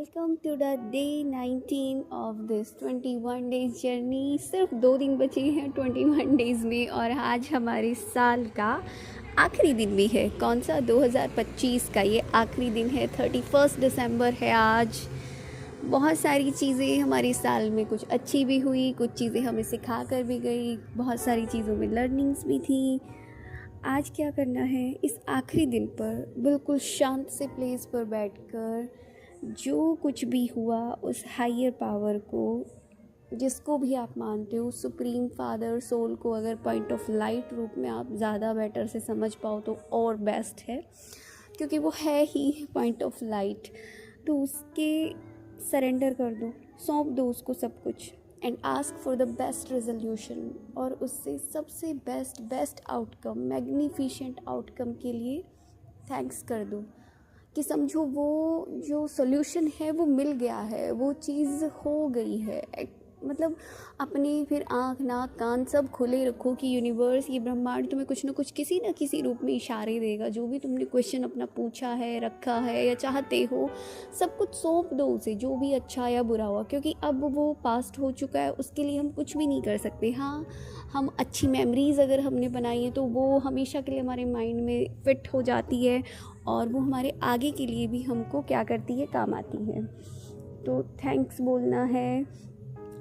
Welcome to the day 19 of this 21 days journey. सिर्फ 2 दिन बचे हैं 21 डेज़ में और आज हमारे साल का आखिरी दिन भी है। कौन सा? 2025 का ये आखिरी दिन है। 31 दिसंबर है आज। बहुत सारी चीज़ें हमारे साल में कुछ अच्छी भी हुई, कुछ चीज़ें हमें सिखा कर भी गई, बहुत सारी चीज़ों में लर्निंग्स भी थी। आज क्या करना है, इस आखिरी दिन पर बिल्कुल शांत से प्लेस पर बैठकर जो कुछ भी हुआ उस हायर पावर को, जिसको भी आप मानते हो, सुप्रीम फादर सोल को अगर पॉइंट ऑफ लाइट रूप में आप ज़्यादा बेटर से समझ पाओ तो और बेस्ट है, क्योंकि वो है ही पॉइंट ऑफ लाइट। तो उसके सरेंडर कर दो, सौंप दो उसको सब कुछ and ask for the best resolution, और उससे सबसे बेस्ट आउटकम, मैग्निफिशेंट आउटकम के लिए थैंक्स कर दो कि समझो वो जो सॉल्यूशन है वो मिल गया है, वो चीज़ हो गई है। मतलब अपने फिर आँख नाक कान सब खुले रखो कि यूनिवर्स, ये ब्रह्मांड तुम्हें कुछ ना कुछ किसी न किसी रूप में इशारे देगा। जो भी तुमने क्वेश्चन अपना पूछा है, रखा है या चाहते हो, सब कुछ सौंप दो उसे, जो भी अच्छा या बुरा हुआ, क्योंकि अब वो पास्ट हो चुका है, उसके लिए हम कुछ भी नहीं कर सकते। हाँ, हम अच्छी मेमोरीज़ अगर हमने बनाई है तो वो हमेशा के लिए हमारे माइंड में फिट हो जाती है और वो हमारे आगे के लिए भी हमको क्या करती है, काम आती है। तो थैंक्स बोलना है।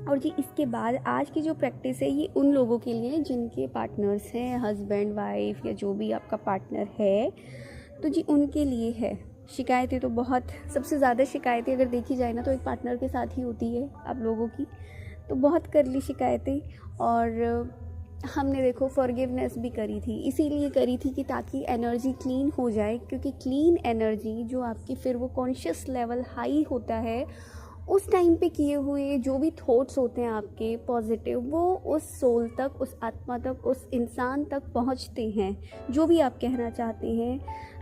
और जी इसके बाद आज की जो प्रैक्टिस है ये उन लोगों के लिए जिनके पार्टनर्स हैं, हस्बैंड वाइफ या जो भी आपका पार्टनर है, तो जी उनके लिए है। शिकायतें तो बहुत, सबसे ज़्यादा शिकायतें अगर देखी जाए ना तो एक पार्टनर के साथ ही होती है आप लोगों की। तो बहुत कर ली शिकायतें, और हमने देखो फॉरगिवनेस भी करी थी, इसीलिए करी थी कि ताकि एनर्जी क्लीन हो जाए, क्योंकि क्लीन एनर्जी जो आपकी फिर वो कॉन्शियस लेवल हाई होता है, उस टाइम पे किए हुए जो भी थॉट्स होते हैं आपके पॉजिटिव, वो उस सोल तक, उस आत्मा तक, उस इंसान तक पहुंचते हैं जो भी आप कहना चाहते हैं।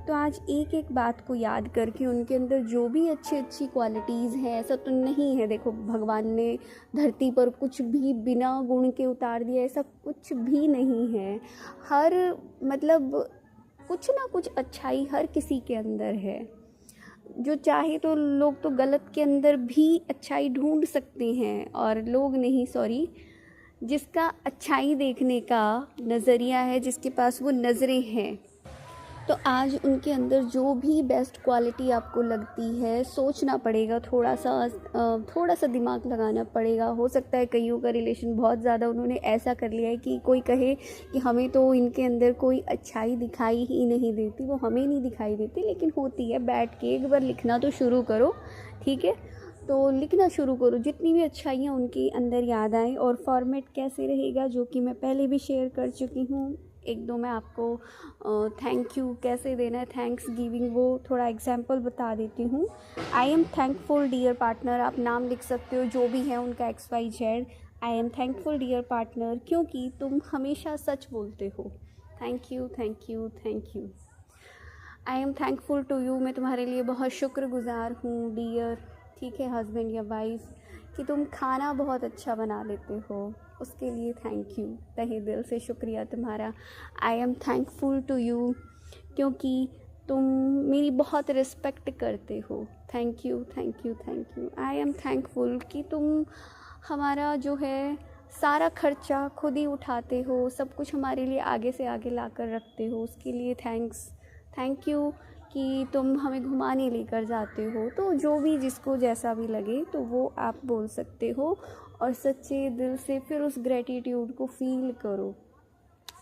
तो आज एक एक बात को याद करके उनके अंदर जो भी अच्छी क्वालिटीज़ हैं, ऐसा तो नहीं है देखो भगवान ने धरती पर कुछ भी बिना गुण के उतार दिया, ऐसा कुछ भी नहीं है। हर मतलब कुछ ना कुछ अच्छाई हर किसी के अंदर है। जो चाहे तो लोग तो गलत के अंदर भी अच्छाई ढूंढ सकते हैं, और लोग नहीं, सॉरी, जिसका अच्छाई देखने का नज़रिया है, जिसके पास वो नज़रें हैं, तो आज उनके अंदर जो भी बेस्ट क्वालिटी आपको लगती है, सोचना पड़ेगा, थोड़ा सा दिमाग लगाना पड़ेगा। हो सकता है कईयों का रिलेशन बहुत ज़्यादा उन्होंने ऐसा कर लिया है कि कोई कहे कि हमें तो इनके अंदर कोई अच्छाई दिखाई ही नहीं देती, वो हमें नहीं दिखाई देती, लेकिन होती है। बैठ के एक बार लिखना तो शुरू करो, ठीक है? तो लिखना शुरू करो, जितनी भी अच्छाइयाँ उनके अंदर याद आएँ। और फॉर्मेट कैसे रहेगा, जो कि मैं पहले भी शेयर कर चुकी हूँ, एक दो मैं आपको थैंक यू कैसे देना है, थैंक्स गिविंग, वो थोड़ा एग्जांपल बता देती हूँ। I am thankful dear partner, आप नाम लिख सकते हो जो भी है उनका XYZ। I am thankful dear partner क्योंकि तुम हमेशा सच बोलते हो। Thank you thank you thank you. I am thankful to you, मैं तुम्हारे लिए बहुत शुक्रगुजार हूँ डियर, ठीक है, हस्बैंड या वाइफ, कि तुम खाना बहुत अच्छा बना लेते हो, उसके लिए थैंक यू, तहे दिल से शुक्रिया तुम्हारा। I am thankful to you क्योंकि तुम मेरी बहुत रिस्पेक्ट करते हो। Thank you thank you thank you. I am thankful कि तुम हमारा जो है सारा खर्चा खुद ही उठाते हो, सब कुछ हमारे लिए आगे से आगे ला कर रखते हो, उसके लिए थैंक्स। थैंक यू कि तुम हमें घुमाने लेकर जाते हो। तो जो भी जिसको जैसा भी लगे तो वो आप बोल सकते हो, और सच्चे दिल से फिर उस ग्रेटिट्यूड को फील करो।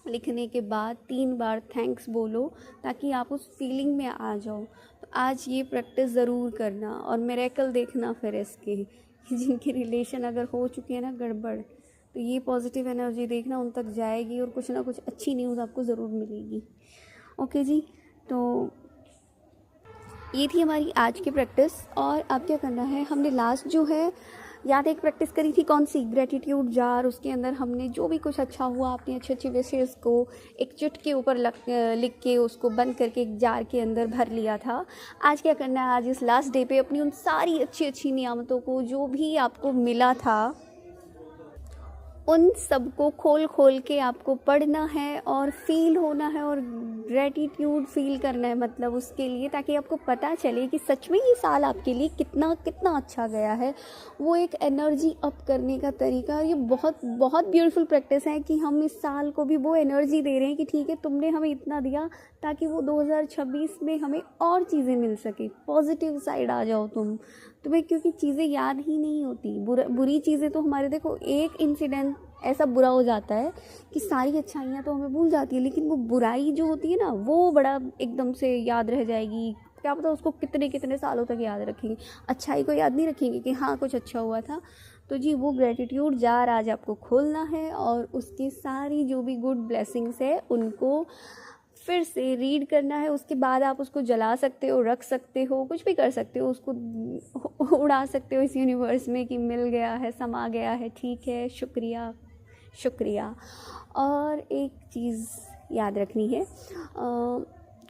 लिखने के बाद 3 बार थैंक्स बोलो ताकि आप उस फीलिंग में आ जाओ। तो आज ये प्रैक्टिस ज़रूर करना और मिरेकल देखना फिर इसके, कि जिनके रिलेशन अगर हो चुके हैं ना गड़बड़, तो ये पॉजिटिव एनर्जी देखना उन तक जाएगी और कुछ ना कुछ अच्छी न्यूज़ आपको ज़रूर मिलेगी। ओके जी, तो ये थी हमारी आज की प्रैक्टिस। और अब क्या करना है, हमने लास्ट जो है याद एक प्रैक्टिस करी थी, कौन सी, ग्रेटिट्यूड जार। उसके अंदर हमने जो भी कुछ अच्छा हुआ, अपनी अच्छी विशेज़ को एक चिट के ऊपर लिख के उसको बंद करके एक जार के अंदर भर लिया था। आज क्या करना है, आज इस लास्ट डे पे अपनी उन सारी अच्छी नियामतों को, जो भी आपको मिला था, उन सबको खोल खोल के आपको पढ़ना है और फील होना है और ग्रेटिट्यूड फील करना है, मतलब उसके लिए, ताकि आपको पता चले कि सच में ये साल आपके लिए कितना कितना अच्छा गया है। वो एक एनर्जी अप करने का तरीका, ये बहुत बहुत ब्यूटीफुल प्रैक्टिस है कि हम इस साल को भी वो एनर्जी दे रहे हैं कि ठीक है तुमने हमें इतना दिया ताकि वो 2026 में हमें और चीज़ें मिल सके। पॉजिटिव साइड आ जाओ तुम्हें, क्योंकि चीज़ें याद ही नहीं होती। बुरी चीज़ें तो हमारे, देखो एक इंसिडेंट ऐसा बुरा हो जाता है कि सारी अच्छाइयाँ तो हमें भूल जाती है, लेकिन वो बुराई जो होती है ना वो बड़ा एकदम से याद रह जाएगी। क्या पता उसको कितने कितने सालों तक याद रखेंगे, अच्छाई को याद नहीं रखेंगे कि हाँ कुछ अच्छा हुआ था। तो जी वो ग्रेटिट्यूड जार आज आपको खोलना है और उसकी सारी जो भी गुड ब्लेसिंग्स है उनको फिर से रीड करना है। उसके बाद आप उसको जला सकते हो, रख सकते हो, कुछ भी कर सकते हो, उसको उड़ा सकते हो इस यूनिवर्स में कि मिल गया है, समा गया है, ठीक है, शुक्रिया शुक्रिया। और एक चीज़ याद रखनी है,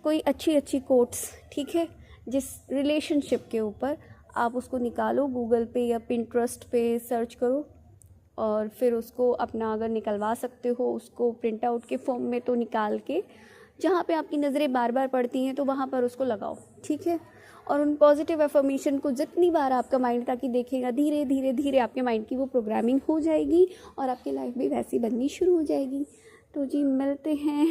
कोई अच्छी अच्छी कोट्स, ठीक है, जिस रिलेशनशिप के ऊपर, आप उसको निकालो, गूगल पे या पिंटरेस्ट पे सर्च करो और फिर उसको अपना अगर निकलवा सकते हो उसको प्रिंट आउट के फॉर्म में तो निकाल के जहाँ पे आपकी नज़रें बार बार पड़ती हैं तो वहाँ पर उसको लगाओ, ठीक है। और उन पॉजिटिव एफर्मेशन को जितनी बार आपका माइंड ताकि देखेगा, धीरे धीरे धीरे आपके माइंड की वो प्रोग्रामिंग हो जाएगी और आपकी लाइफ भी वैसी बननी शुरू हो जाएगी। तो जी मिलते हैं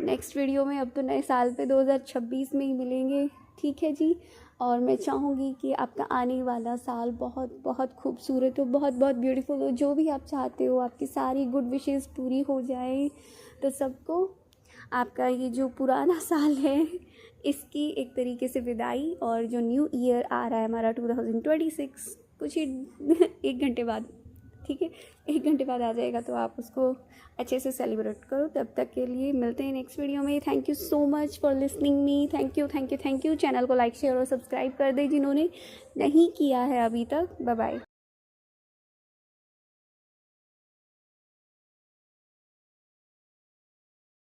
नेक्स्ट वीडियो में। अब तो नए साल पे 2026 में ही मिलेंगे, ठीक है जी। और मैं चाहूँगी कि आपका आने वाला साल बहुत बहुत खूबसूरत हो, बहुत बहुत ब्यूटीफुल हो, जो भी आप चाहते हो आपकी सारी गुड विशेज़ पूरी हो जाए। तो सबको आपका ये जो पुराना साल है इसकी एक तरीके से विदाई, और जो न्यू ईयर आ रहा है हमारा 2026 कुछ ही 1 घंटे बाद, ठीक है, 1 घंटे बाद आ जाएगा, तो आप उसको अच्छे से सेलिब्रेट करो। तब तक के लिए मिलते हैं नेक्स्ट वीडियो में। Thank you so much for listening me, thank you thank you thank you. Channel को लाइक शेयर और सब्सक्राइब कर दें जिन्होंने नहीं किया है अभी तक। Bye bye.